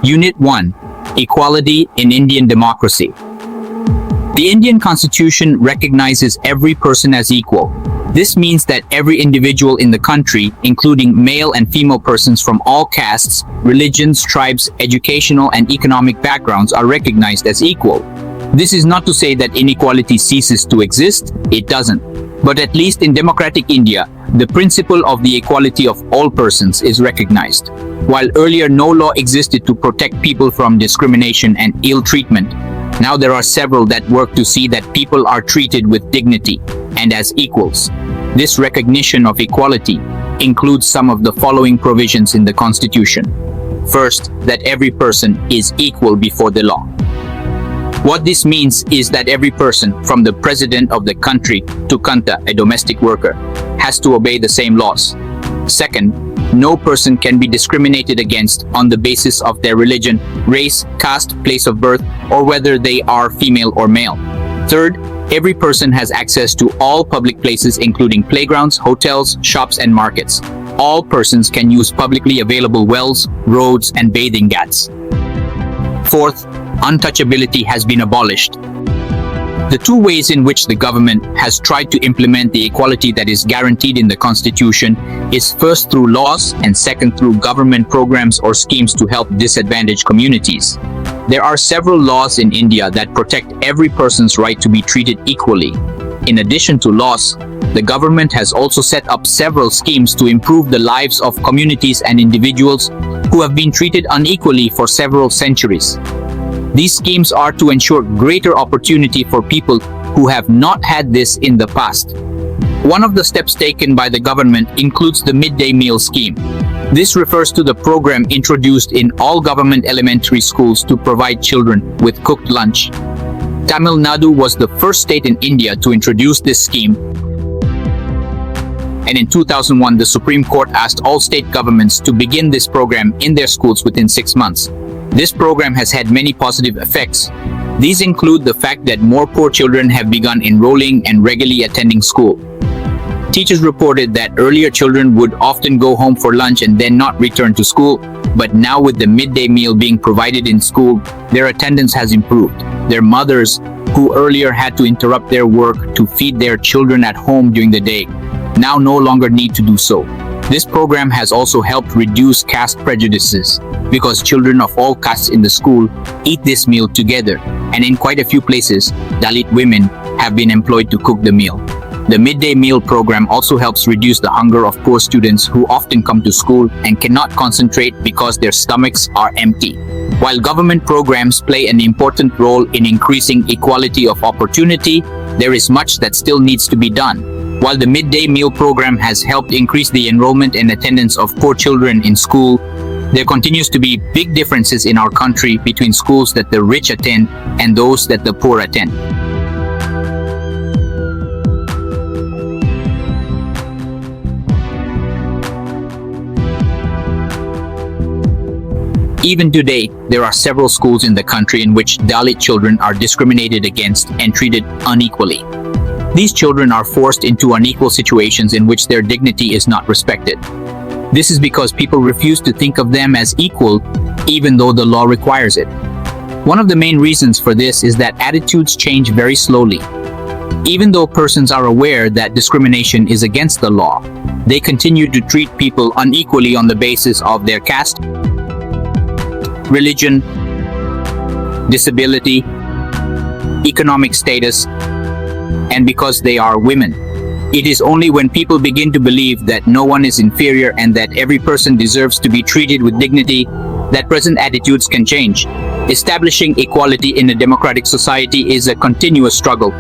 Unit 1. Equality in Indian Democracy. The Indian Constitution recognizes every person as equal. This means that every individual in the country, including male and female persons from all castes, religions, tribes, educational and economic backgrounds, are recognized as equal. This is not to say that inequality ceases to exist. It doesn't. But at least in democratic India, the principle of the equality of all persons is recognized. While earlier no law existed to protect people from discrimination and ill treatment, now there are several that work to see that people are treated with dignity and as equals. This recognition of equality includes some of the following provisions in the Constitution. First, that every person is equal before the law. What this means is that every person, from the president of the country to Kanta, a domestic worker, has to obey the same laws. Second, no person can be discriminated against on the basis of their religion, race, caste, place of birth, or whether they are female or male. Third, every person has access to all public places including playgrounds, hotels, shops, and markets. All persons can use publicly available wells, roads, and bathing ghats. Fourth, untouchability has been abolished. The two ways in which the government has tried to implement the equality that is guaranteed in the Constitution is first through laws and second through government programs or schemes to help disadvantaged communities. There are several laws in India that protect every person's right to be treated equally. In addition to laws, the government has also set up several schemes to improve the lives of communities and individuals who have been treated unequally for several centuries. These schemes are to ensure greater opportunity for people who have not had this in the past. One of the steps taken by the government includes the midday meal scheme. This refers to the program introduced in all government elementary schools to provide children with cooked lunch. Tamil Nadu was the first state in India to introduce this scheme. And in 2001, the Supreme Court asked all state governments to begin this program in their schools within 6 months. This program has had many positive effects. These include the fact that more poor children have begun enrolling and regularly attending school. Teachers reported that earlier children would often go home for lunch and then not return to school, but now with the midday meal being provided in school, their attendance has improved. Their mothers, who earlier had to interrupt their work to feed their children at home during the day, now no longer need to do so. This program has also helped reduce caste prejudices because children of all castes in the school eat this meal together, and in quite a few places, Dalit women have been employed to cook the meal. The midday meal program also helps reduce the hunger of poor students who often come to school and cannot concentrate because their stomachs are empty. While government programs play an important role in increasing equality of opportunity, there is much that still needs to be done. While the midday meal program has helped increase the enrollment and attendance of poor children in school, there continues to be big differences in our country between schools that the rich attend and those that the poor attend. Even today, there are several schools in the country in which Dalit children are discriminated against and treated unequally. These children are forced into unequal situations in which their dignity is not respected. This is because people refuse to think of them as equal, even though the law requires it. One of the main reasons for this is that attitudes change very slowly. Even though persons are aware that discrimination is against the law, they continue to treat people unequally on the basis of their caste, religion, disability, economic status, and because they are women. It is only when people begin to believe that no one is inferior and that every person deserves to be treated with dignity that present attitudes can change. Establishing equality in a democratic society is a continuous struggle.